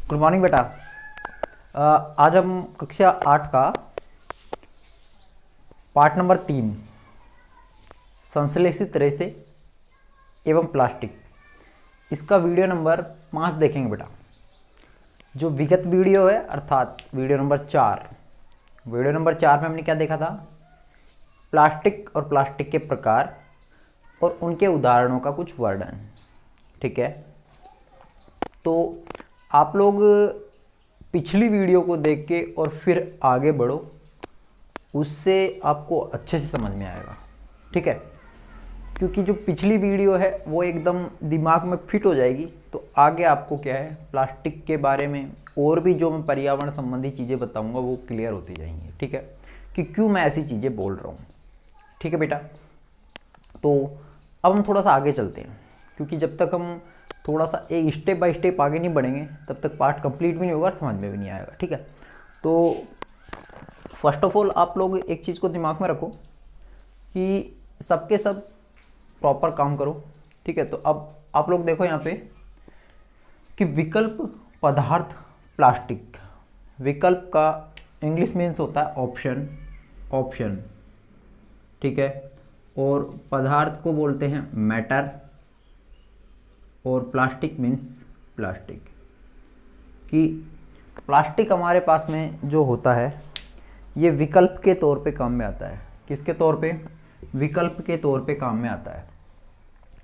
Good morning बेटा। आज हम कक्षा 8 का पार्ट नंबर 3 संश्लेषित रेसे एवं प्लास्टिक, इसका वीडियो नंबर 5 देखेंगे बेटा। जो विगत वीडियो है अर्थात वीडियो नंबर 4 में हमने क्या देखा था? प्लास्टिक और प्लास्टिक के प्रकार और उनके उदाहरणों का कुछ वर्णन। ठीक है, तो आप लोग पिछली वीडियो को देख के और फिर आगे बढ़ो, उससे आपको अच्छे से समझ में आएगा। ठीक है, क्योंकि जो पिछली वीडियो है वो एकदम दिमाग में फिट हो जाएगी, तो आगे आपको क्या है प्लास्टिक के बारे में और भी जो मैं पर्यावरण संबंधी चीज़ें बताऊंगा वो क्लियर होती जाएंगी। ठीक है, कि क्यों मैं ऐसी चीज़ें बोल रहा हूँ। ठीक है बेटा, तो अब हम थोड़ा सा आगे चलते हैं, क्योंकि जब तक हम थोड़ा सा एक स्टेप बाय स्टेप आगे नहीं बढ़ेंगे तब तक पार्ट कंप्लीट भी नहीं होगा और समझ में भी नहीं आएगा। ठीक है, तो फर्स्ट ऑफ ऑल आप लोग एक चीज़ को दिमाग में रखो कि सबके सब प्रॉपर काम करो। ठीक है, तो अब आप लोग देखो यहाँ पे कि विकल्प पदार्थ प्लास्टिक, विकल्प का इंग्लिश मीन्स होता है ऑप्शन। ठीक है, और पदार्थ को बोलते हैं मैटर, और प्लास्टिक मीन्स प्लास्टिक। कि प्लास्टिक हमारे पास में जो होता है ये विकल्प के तौर पे काम में आता है। किसके तौर पे? विकल्प के तौर पे काम में आता है।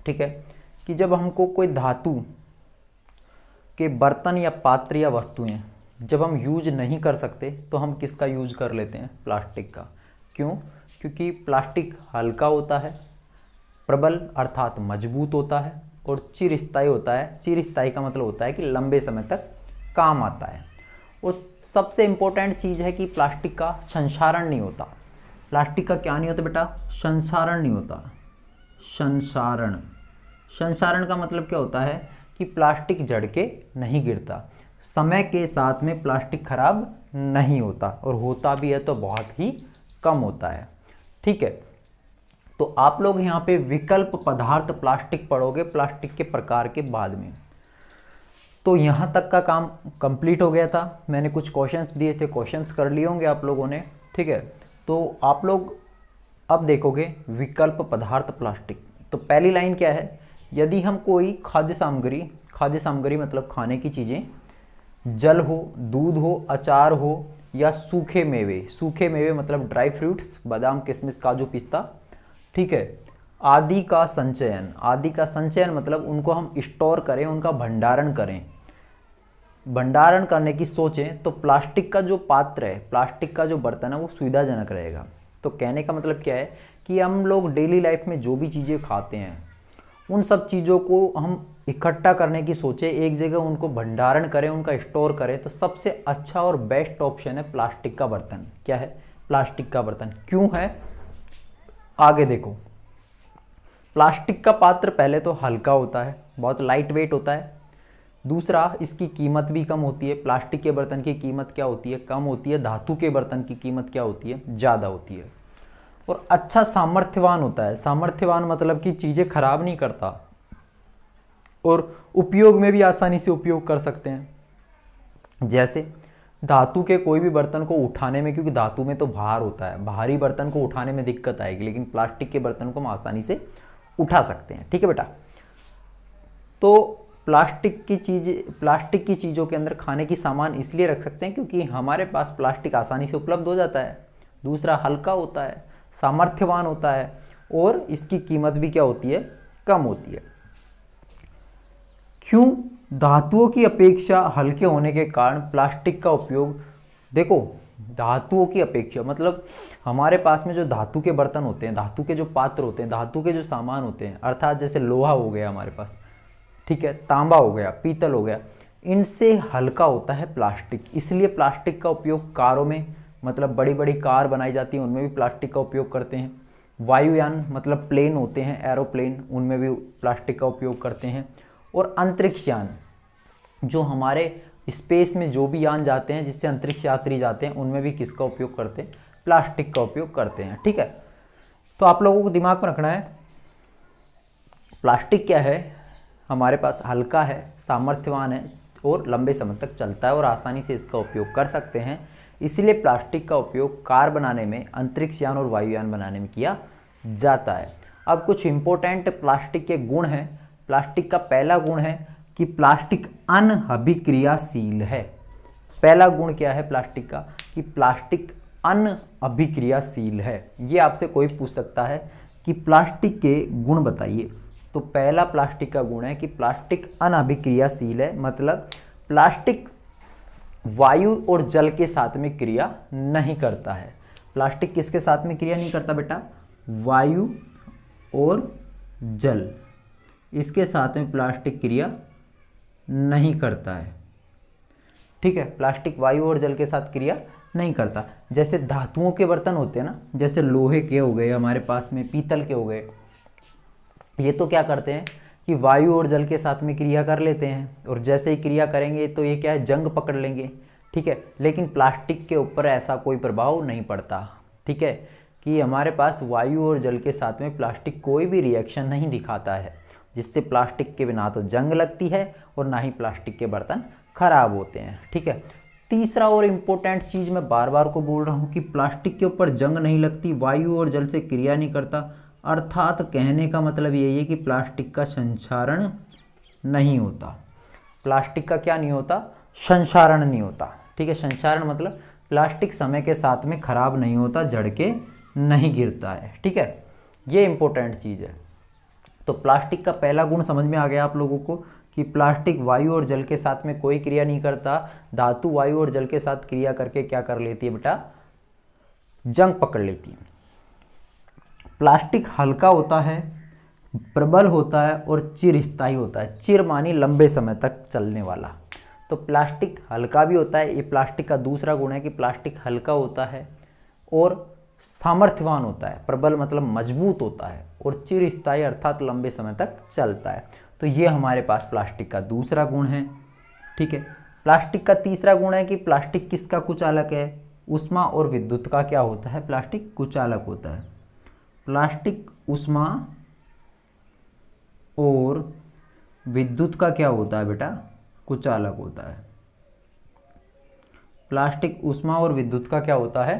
ठीक है, कि जब हमको कोई धातु के बर्तन या पात्र या वस्तुएं जब हम यूज नहीं कर सकते तो हम किसका यूज कर लेते हैं? प्लास्टिक का। क्यों? क्योंकि प्लास्टिक हल्का होता है, प्रबल अर्थात मजबूत होता है और चिरस्थायी होता है। चिरस्थायी का मतलब होता है कि लंबे समय तक काम आता है। और सबसे इम्पोर्टेंट चीज़ है कि प्लास्टिक का संक्षारण नहीं होता। प्लास्टिक का क्या नहीं होता बेटा? संक्षारण नहीं होता। संक्षारण का मतलब क्या होता है कि प्लास्टिक जड़ के नहीं गिरता। समय के साथ में प्लास्टिक खराब नहीं होता, और होता भी है तो बहुत ही कम होता है। ठीक है, तो आप लोग यहाँ पे विकल्प पदार्थ प्लास्टिक पढ़ोगे प्लास्टिक के प्रकार के बाद में। तो यहाँ तक का काम कंप्लीट हो गया था। मैंने कुछ क्वेश्चंस दिए थे, क्वेश्चंस कर लिए होंगे आप लोगों ने। ठीक है, तो आप लोग अब देखोगे विकल्प पदार्थ प्लास्टिक। तो पहली लाइन क्या है? यदि हम कोई खाद्य सामग्री मतलब खाने की चीज़ें, जल हो, दूध हो, अचार हो या सूखे मेवे मतलब ड्राई फ्रूट्स, बादाम, किशमिश, काजू, पिस्ता, ठीक है, आदि का संचयन मतलब उनको हम स्टोर करें, उनका भंडारण करें, भंडारण करने की सोचें, तो प्लास्टिक का जो पात्र है, प्लास्टिक का जो बर्तन है वो सुविधाजनक रहेगा। तो कहने का मतलब क्या है कि हम लोग डेली लाइफ में जो भी चीज़ें खाते हैं उन सब चीज़ों को हम इकट्ठा करने की सोचें, एक जगह उनको भंडारण करें, उनका स्टोर करें, तो सबसे अच्छा और बेस्ट ऑप्शन है प्लास्टिक का बर्तन। क्या है? प्लास्टिक का बर्तन। क्यों है? आगे देखो। प्लास्टिक का पात्र पहले तो हल्का होता है, बहुत लाइट वेट होता है। दूसरा, इसकी कीमत भी कम होती है। प्लास्टिक के बर्तन की कीमत क्या होती है? कम होती है। धातु के बर्तन की कीमत क्या होती है? ज़्यादा होती है। और अच्छा सामर्थ्यवान होता है। सामर्थ्यवान मतलब कि चीज़ें खराब नहीं करता और उपयोग में भी आसानी से उपयोग कर सकते हैं। जैसे धातु के कोई भी बर्तन को उठाने में, क्योंकि धातु में तो भार होता है, भारी बर्तन को उठाने में दिक्कत आएगी, लेकिन प्लास्टिक के बर्तन को हम आसानी से उठा सकते हैं। ठीक है बेटा, तो प्लास्टिक की चीज़ों के अंदर खाने की सामान इसलिए रख सकते हैं क्योंकि हमारे पास प्लास्टिक आसानी से उपलब्ध हो जाता है। दूसरा, हल्का होता है, सामर्थ्यवान होता है, और इसकी कीमत भी क्या होती है? कम होती है। क्यों? धातुओं की अपेक्षा हल्के होने के कारण प्लास्टिक का उपयोग, देखो धातुओं की अपेक्षा मतलब हमारे पास में जो धातु के बर्तन होते हैं, धातु के जो पात्र होते हैं, धातु के जो सामान होते हैं, अर्थात जैसे लोहा हो गया हमारे पास, ठीक है, तांबा हो गया, पीतल हो गया, इनसे हल्का होता है प्लास्टिक। इसलिए प्लास्टिक का उपयोग कारों में, मतलब बड़ी बड़ी कार बनाई जाती हैं उनमें भी प्लास्टिक का उपयोग करते हैं। वायुयान मतलब प्लेन होते हैं, एरोप्लेन, उनमें भी प्लास्टिक का उपयोग करते हैं। और अंतरिक्ष यान, जो हमारे स्पेस में जो भी यान जाते हैं, जिससे अंतरिक्ष यात्री जाते हैं, उनमें भी किसका उपयोग करते हैं? प्लास्टिक का उपयोग करते हैं। ठीक है, तो आप लोगों को दिमाग में रखना है प्लास्टिक क्या है, हमारे पास हल्का है, सामर्थ्यवान है, और लंबे समय तक चलता है और आसानी से इसका उपयोग कर सकते हैं। इसलिए प्लास्टिक का उपयोग कार बनाने में, अंतरिक्ष यान और वायुयान बनाने में किया जाता है। अब कुछ इंपॉर्टेंट प्लास्टिक के गुण हैं। प्लास्टिक का पहला गुण है कि प्लास्टिक अनअभिक्रियाशील है। पहला गुण क्या है प्लास्टिक का, कि प्लास्टिक अनअभिक्रियाशील है। ये आपसे कोई पूछ सकता है कि प्लास्टिक के गुण बताइए, तो पहला प्लास्टिक का गुण है कि प्लास्टिक अनअभिक्रियाशील है, मतलब प्लास्टिक वायु और जल के साथ में क्रिया नहीं करता है। प्लास्टिक किसके साथ में क्रिया नहीं करता बेटा, वायु और जल, इसके साथ में प्लास्टिक क्रिया नहीं करता है। ठीक है, प्लास्टिक वायु और जल के साथ क्रिया नहीं करता। जैसे धातुओं के बर्तन होते हैं ना, जैसे लोहे के हो गए हमारे पास में, पीतल के हो गए, ये तो क्या करते हैं कि वायु और जल के साथ में क्रिया कर लेते हैं, और जैसे ही क्रिया करेंगे तो ये क्या है, जंग पकड़ लेंगे। ठीक है, लेकिन प्लास्टिक के ऊपर ऐसा कोई प्रभाव नहीं पड़ता। ठीक है, कि हमारे पास वायु और जल के साथ में प्लास्टिक कोई भी रिएक्शन नहीं दिखाता है, जिससे प्लास्टिक के बिना तो जंग लगती है और ना ही प्लास्टिक के बर्तन खराब होते हैं। ठीक है, तीसरा और इम्पोर्टेंट चीज़ मैं बार बार को बोल रहा हूँ कि प्लास्टिक के ऊपर जंग नहीं लगती, वायु और जल से क्रिया नहीं करता, अर्थात कहने का मतलब यही है कि प्लास्टिक का संक्षारण नहीं होता। प्लास्टिक का क्या नहीं होता, संक्षारण नहीं होता। ठीक है, संक्षारण मतलब प्लास्टिक समय के साथ में खराब नहीं होता, झड़ के नहीं गिरता है। ठीक है, ये इंपॉर्टेंट चीज़ है। तो प्लास्टिक का पहला गुण समझ में आ गया आप लोगों को कि प्लास्टिक वायु और जल के साथ में कोई क्रिया नहीं करता। धातु वायु और जल के साथ क्रिया करके क्या कर लेती है बेटा, जंग पकड़ लेती है। प्लास्टिक हल्का होता है, प्रबल होता है और चिरस्थायी होता है। चिर मानी लंबे समय तक चलने वाला। तो प्लास्टिक हल्का भी होता है, ये प्लास्टिक का दूसरा गुण है कि प्लास्टिक हल्का होता है और सामर्थ्यवान होता है। प्रबल मतलब मजबूत होता है, और चिरस्थायी अर्थात लंबे समय तक चलता है। तो ये हमारे पास प्लास्टिक का दूसरा गुण है। ठीक है, प्लास्टिक का तीसरा गुण है कि प्लास्टिक किसका कुचालक है, ऊष्मा और विद्युत का क्या होता है, प्लास्टिक कुचालक होता है। प्लास्टिक ऊष्मा और विद्युत का क्या होता है बेटा, कुचालक होता है। प्लास्टिक ऊष्मा और विद्युत का क्या होता है,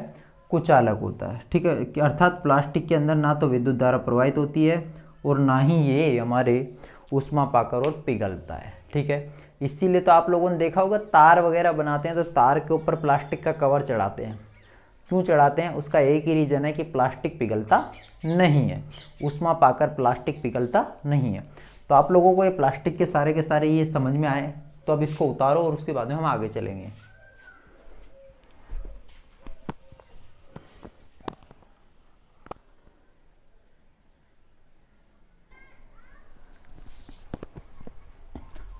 कुचालक होता है। ठीक है, अर्थात प्लास्टिक के अंदर ना तो विद्युत धारा प्रवाहित होती है और ना ही ये हमारे ऊष्मा पाकर और पिघलता है। ठीक है, इसीलिए तो आप लोगों ने देखा होगा तार वगैरह बनाते हैं तो तार के ऊपर प्लास्टिक का कवर चढ़ाते हैं। क्यों चढ़ाते हैं, उसका एक ही रीज़न है कि प्लास्टिक पिघलता नहीं है, ऊष्मा पाकर प्लास्टिक पिघलता नहीं है। तो आप लोगों को ये प्लास्टिक के सारे ये समझ में आए, तो अब इसको उतारो और उसके बाद में हम आगे चलेंगे।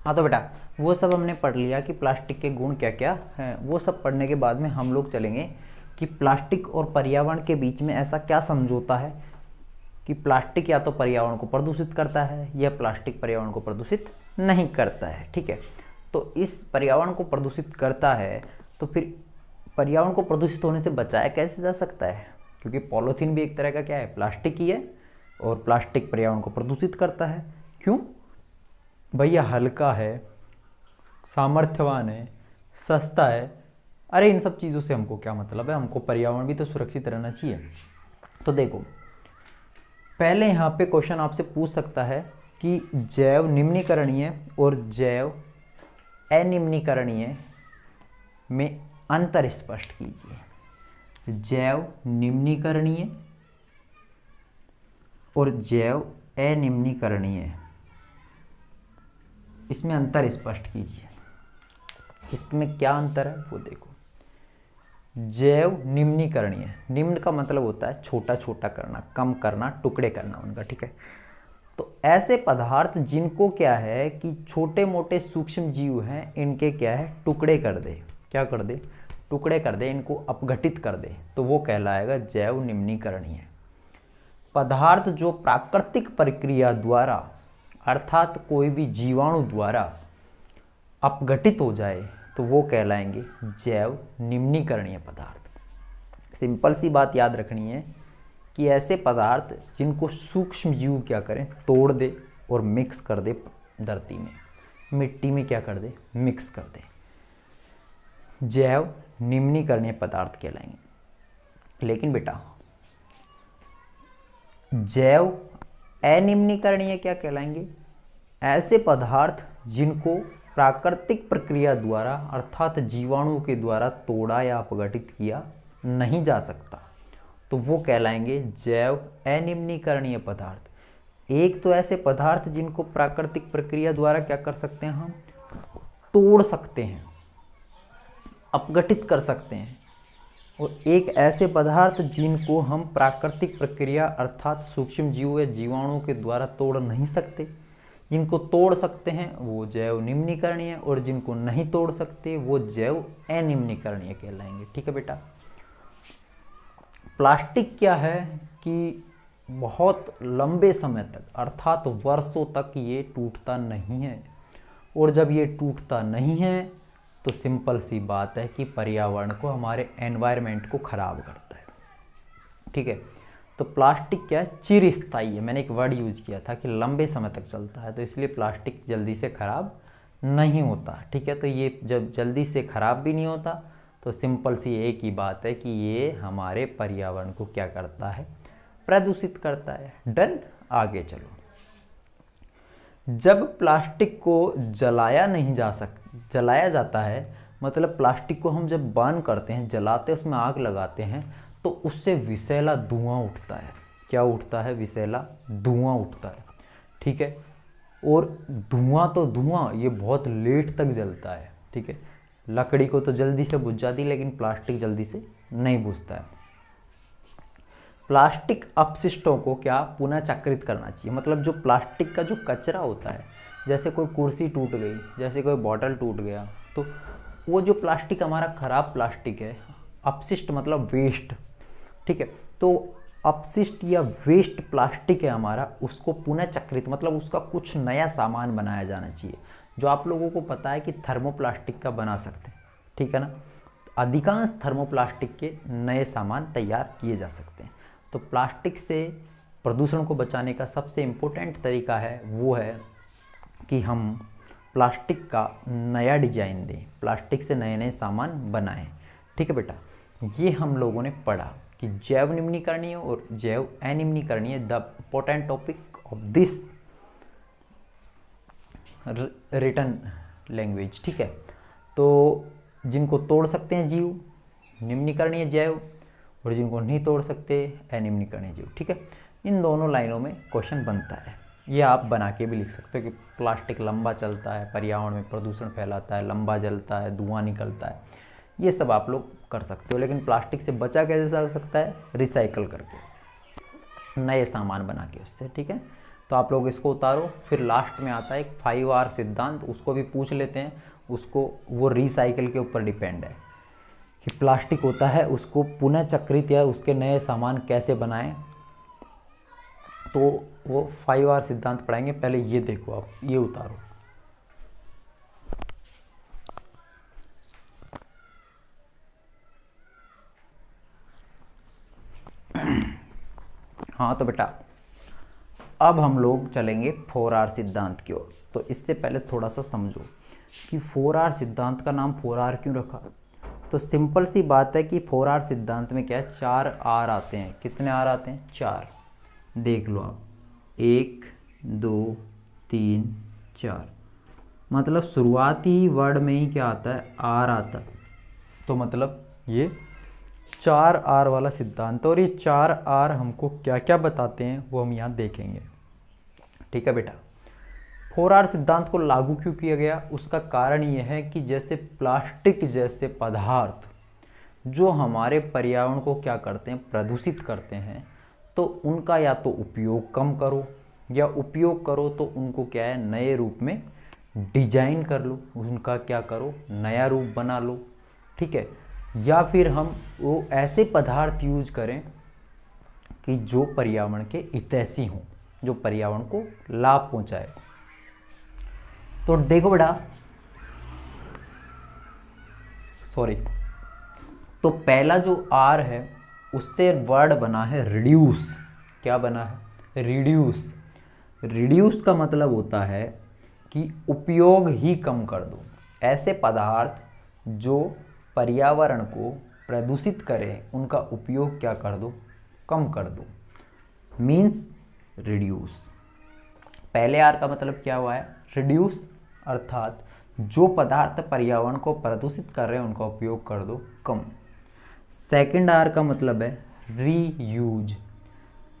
हाँ तो बेटा वो सब हमने पढ़ लिया कि प्लास्टिक के गुण क्या क्या हैं। वो सब पढ़ने के बाद में हम लोग चलेंगे कि प्लास्टिक और पर्यावरण के बीच में ऐसा क्या समझौता है कि प्लास्टिक या तो पर्यावरण को प्रदूषित करता है या प्लास्टिक पर्यावरण को प्रदूषित नहीं करता है। ठीक है, तो इस पर्यावरण को प्रदूषित करता है तो फिर पर्यावरण को प्रदूषित होने से बचाया कैसे जा सकता है, क्योंकि पॉलीथीन भी एक तरह का क्या है, प्लास्टिक ही है, और प्लास्टिक पर्यावरण को प्रदूषित करता है। क्यों भैया, हल्का है, सामर्थ्यवान है, सस्ता है। अरे इन सब चीज़ों से हमको क्या मतलब है, हमको पर्यावरण भी तो सुरक्षित रहना चाहिए। तो देखो पहले यहाँ पे क्वेश्चन आपसे पूछ सकता है कि जैव निम्नीकरणीय और जैव अनिम्नीकरणीय में अंतर स्पष्ट कीजिए। जैव निम्नीकरणीय और जैव अनिम्नीकरणीय, इसमें अंतर स्पष्ट कीजिए। इसमें क्या अंतर है वो देखो। जैव निम्नीकरणीय, निम्न का मतलब होता है छोटा छोटा करना, कम करना, टुकड़े करना उनका। ठीक है, तो ऐसे पदार्थ जिनको क्या है कि छोटे मोटे सूक्ष्म जीव हैं, इनके क्या है टुकड़े कर दे। क्या कर दे, टुकड़े कर दे, इनको अपघटित कर दे, तो वो कहलाएगा जैव निम्नीकरणीय। पदार्थ जो प्राकृतिक प्रक्रिया द्वारा अर्थात कोई भी जीवाणु द्वारा अपघटित हो जाए तो वो कहलाएंगे जैव निम्नीकरणीय पदार्थ। सिंपल सी बात याद रखनी है कि ऐसे पदार्थ जिनको सूक्ष्म जीव क्या करें, तोड़ दे और मिक्स कर दे धरती में, मिट्टी में क्या कर दे, मिक्स कर दे, जैव निम्नीकरणीय पदार्थ कहलाएंगे। लेकिन बेटा जैव अनिम्नीकरणीय क्या कहलाएंगे, ऐसे पदार्थ जिनको प्राकृतिक प्रक्रिया द्वारा अर्थात जीवाणुओं के द्वारा तोड़ा या अपघटित किया नहीं जा सकता, तो वो कहलाएंगे जैव अनिम्नीकरणीय पदार्थ। एक तो ऐसे पदार्थ जिनको प्राकृतिक प्रक्रिया द्वारा क्या कर सकते हैं, हम तोड़ सकते हैं, अपघटित कर सकते हैं, और एक ऐसे पदार्थ जिनको हम प्राकृतिक प्रक्रिया अर्थात सूक्ष्म जीवों या जीवाणुओं के द्वारा तोड़ नहीं सकते। जिनको तोड़ सकते हैं वो जैव निम्नीकरणीय, और जिनको नहीं तोड़ सकते वो जैव अनिम्नीकरणीय कहलाएंगे। ठीक है बेटा। प्लास्टिक क्या है कि बहुत लंबे समय तक अर्थात वर्षों तक ये टूटता नहीं है, और जब ये टूटता नहीं है तो सिंपल सी बात है कि पर्यावरण को, हमारे एनवायरनमेंट को खराब करता है। ठीक है, तो प्लास्टिक क्या है, चिरस्थायी है। मैंने एक वर्ड यूज किया था कि लंबे समय तक चलता है, तो इसलिए प्लास्टिक जल्दी से खराब नहीं होता। ठीक है, तो ये जब जल्दी से खराब भी नहीं होता तो सिंपल सी एक ही बात है कि ये हमारे पर्यावरण को क्या करता है, प्रदूषित करता है। डन, आगे चलो। जब प्लास्टिक को जलाया जाता है, मतलब प्लास्टिक को हम जब बर्न करते हैं, जलाते हैं, उसमें आग लगाते हैं, तो उससे विषैला धुआं उठता है। क्या उठता है, विषैला धुआं उठता है। ठीक है, और धुआं तो धुआं ये बहुत लेट तक जलता है। ठीक है, लकड़ी को तो जल्दी से बुझ जाती है, लेकिन प्लास्टिक जल्दी से नहीं बुझता है। प्लास्टिक अपशिष्टों को क्या पुनः चक्रित करना चाहिए, मतलब जो प्लास्टिक का जो कचरा होता है, जैसे कोई कुर्सी टूट गई, जैसे कोई बॉटल टूट गया, तो वो जो प्लास्टिक हमारा खराब प्लास्टिक है, अपशिष्ट मतलब वेस्ट। ठीक है, तो अपशिष्ट या वेस्ट प्लास्टिक है हमारा, उसको पुनः चक्रित मतलब उसका कुछ नया सामान बनाया जाना चाहिए, जो आप लोगों को पता है कि थर्मोप्लास्टिक का बना सकते हैं। ठीक है ना, अधिकांश थर्मोप्लास्टिक के नए सामान तैयार किए जा सकते हैं। तो प्लास्टिक से प्रदूषण को बचाने का सबसे इम्पोर्टेंट तरीका है वो है कि हम प्लास्टिक का नया डिजाइन दें, प्लास्टिक से नए नए सामान बनाएं। ठीक है बेटा, ये हम लोगों ने पढ़ा कि जैव निम्नीकरणीय और जैव अनिम्नीकरणीय the important topic of this written language. ठीक है, तो जिनको तोड़ सकते हैं जीव निम्नीकरणीय जैव, और जिनको नहीं तोड़ सकते अनिम्नीकरणीय जीव। ठीक है, इन दोनों लाइनों में क्वेश्चन बनता है। ये आप बना के भी लिख सकते हो कि प्लास्टिक लंबा चलता है, पर्यावरण में प्रदूषण फैलाता है, लंबा जलता है, धुआं निकलता है, ये सब आप लोग कर सकते हो। लेकिन प्लास्टिक से बचा कैसे जा सकता है, रिसाइकल करके, नए सामान बना के उससे। ठीक है, तो आप लोग इसको उतारो। फिर लास्ट में आता है एक 5R सिद्धांत, उसको भी पूछ लेते हैं। उसको वो रिसाइकल के ऊपर डिपेंड है कि प्लास्टिक होता है उसको पुनः चक्रित या उसके नए सामान कैसे बनाएं, तो वो 5R सिद्धांत पढ़ाएंगे। पहले ये देखो, आप ये उतारो। हाँ तो बेटा, अब हम लोग चलेंगे 4R सिद्धांत की ओर। तो इससे पहले थोड़ा सा समझो कि 4R सिद्धांत का नाम 4R क्यों रखा। तो सिंपल सी बात है कि 4R सिद्धांत में क्या है, 4 R आते हैं। कितने R आते हैं, 4। देख लो आप, 1 2 3 4, मतलब शुरुआती वर्ड में ही क्या आता है, R आता है। तो मतलब ये 4R वाला सिद्धांत, और ये 4R हमको क्या क्या बताते हैं वो हम यहाँ देखेंगे। ठीक है बेटा, 4R सिद्धांत को लागू क्यों किया गया, उसका कारण ये है कि जैसे प्लास्टिक जैसे पदार्थ जो हमारे पर्यावरण को क्या करते हैं, प्रदूषित करते हैं, तो उनका या तो उपयोग कम करो, या उपयोग करो तो उनको क्या है, नए रूप में डिजाइन कर लो, उनका क्या करो, नया रूप बना लो। ठीक है, या फिर हम वो ऐसे पदार्थ यूज करें कि जो पर्यावरण के हितैषी हों, जो पर्यावरण को लाभ पहुंचाए। तो देखो बेटा, तो पहला जो R है उससे वर्ड बना है रिड्यूस। क्या बना है, रिड्यूस। रिड्यूस का मतलब होता है कि उपयोग ही कम कर दो। ऐसे पदार्थ जो पर्यावरण को प्रदूषित करें उनका उपयोग क्या कर दो, कम कर दो। Means reduce. पहले आर का मतलब क्या हुआ है, रिड्यूस, अर्थात जो पदार्थ पर्यावरण को प्रदूषित कर रहे हैं उनका उपयोग कर दो कम। सेकंड आर का मतलब है रीयूज।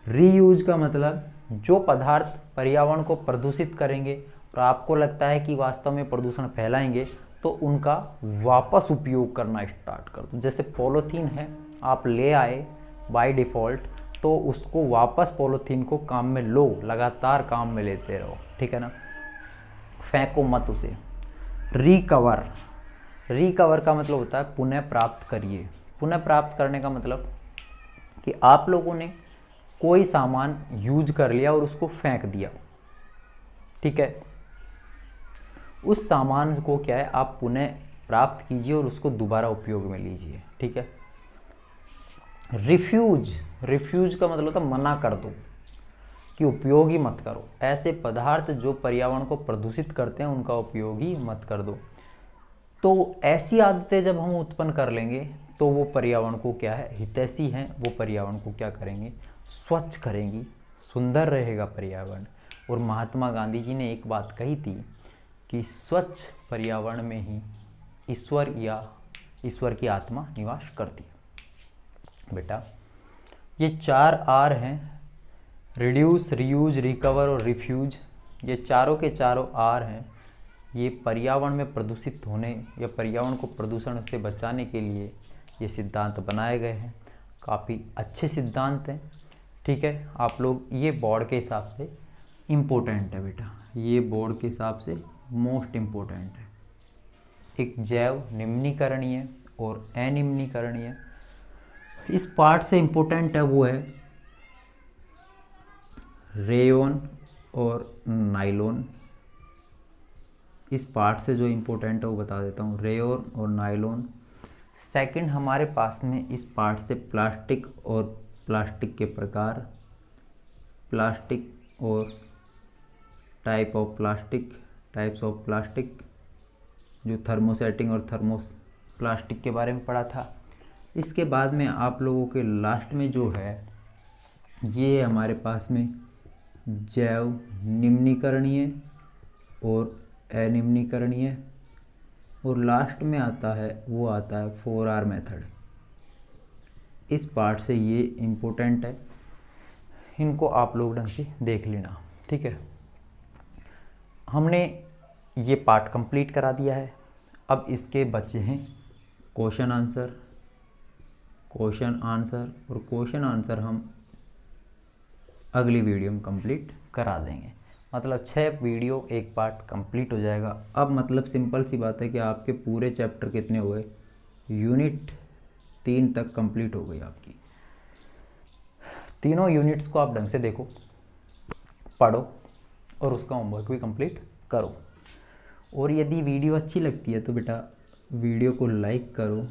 रीयूज का मतलब जो पदार्थ पर्यावरण को प्रदूषित करेंगे और आपको लगता है कि वास्तव में प्रदूषण फैलाएंगे तो उनका वापस उपयोग करना स्टार्ट कर दो। जैसे पॉलीथीन है, आप ले आए बाय डिफ़ॉल्ट, तो उसको वापस पॉलीथीन को काम में लो, लगातार काम में लेते रहो, ठीक है ना, फेंको मत उसे। रिकवर। रिकवर का मतलब होता है पुनः प्राप्त करिए। पुनः प्राप्त करने का मतलब कि आप लोगों ने कोई सामान यूज कर लिया और उसको फेंक दिया, ठीक है, उस सामान को क्या है आप पुनः प्राप्त कीजिए और उसको दोबारा उपयोग में लीजिए, ठीक है। रिफ्यूज। रिफ्यूज का मतलब होता है मना कर दो, कि उपयोग ही मत करो। ऐसे पदार्थ जो पर्यावरण को प्रदूषित करते हैं उनका उपयोग ही मत कर दो। तो ऐसी आदतें जब हम उत्पन्न कर लेंगे तो वो पर्यावरण को क्या है, हितैषी हैं, वो पर्यावरण को क्या करेंगी, स्वच्छ करेंगी, सुंदर रहेगा पर्यावरण। और महात्मा गांधी जी ने एक बात कही थी कि स्वच्छ पर्यावरण में ही ईश्वर या ईश्वर की आत्मा निवास करती है। बेटा ये 4 आर हैं, रिड्यूस, रीयूज, रिकवर और रिफ्यूज, ये चारों के चारों आर हैं। ये पर्यावरण में प्रदूषित होने या पर्यावरण को प्रदूषण से बचाने के लिए ये सिद्धांत बनाए गए हैं। काफ़ी अच्छे सिद्धांत हैं, ठीक है। आप लोग ये बोर्ड के हिसाब से इम्पोर्टेंट है बेटा, ये बोर्ड के हिसाब से मोस्ट इम्पोर्टेंट है। एक जैव निम्नीकरणीय और अनिम्नीकरणीय, इस पार्ट से इम्पोर्टेंट है वो है रेयन और नायलॉन। इस पार्ट से जो इम्पोर्टेंट है वो बता देता हूँ, रेयन और नायलॉन। सेकंड हमारे पास में इस पार्ट से प्लास्टिक और प्लास्टिक के प्रकार, प्लास्टिक और टाइप्स ऑफ प्लास्टिक, जो थर्मोसेटिंग और थर्मोस प्लास्टिक के बारे में पढ़ा था। इसके बाद में आप लोगों के लास्ट में जो है ये हमारे पास में जैव निम्नीकरणीय और अनिम्नीकरणीय, और लास्ट में आता है वो आता है 4R मेथड। इस पार्ट से ये इम्पोर्टेंट है, इनको आप लोग ढंग से देख लेना, ठीक है। हमने ये पार्ट कंप्लीट करा दिया है। अब इसके बचे हैं क्वेश्चन आंसर और क्वेश्चन आंसर हम अगली वीडियो में कंप्लीट करा देंगे। मतलब 6 वीडियो एक पार्ट कंप्लीट हो जाएगा। अब मतलब सिंपल सी बात है कि आपके पूरे चैप्टर कितने हो गए, यूनिट 3 तक कंप्लीट हो गई आपकी। तीनों यूनिट्स को आप ढंग से देखो, पढ़ो और उसका होमवर्क भी कंप्लीट करो। और यदि वीडियो अच्छी लगती है तो बेटा वीडियो को लाइक करो,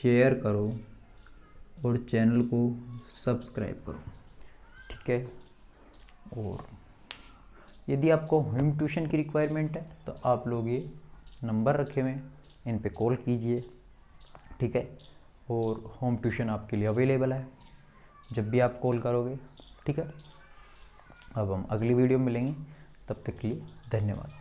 शेयर करो और चैनल को सब्सक्राइब करो, ठीक है। और यदि आपको होम ट्यूशन की रिक्वायरमेंट है तो आप लोग ये नंबर रखे हुए हैं, इन पे कॉल कीजिए, ठीक है। और होम ट्यूशन आपके लिए अवेलेबल है जब भी आप कॉल करोगे, ठीक है। अब हम अगली वीडियो में मिलेंगे, तब तक के लिए धन्यवाद।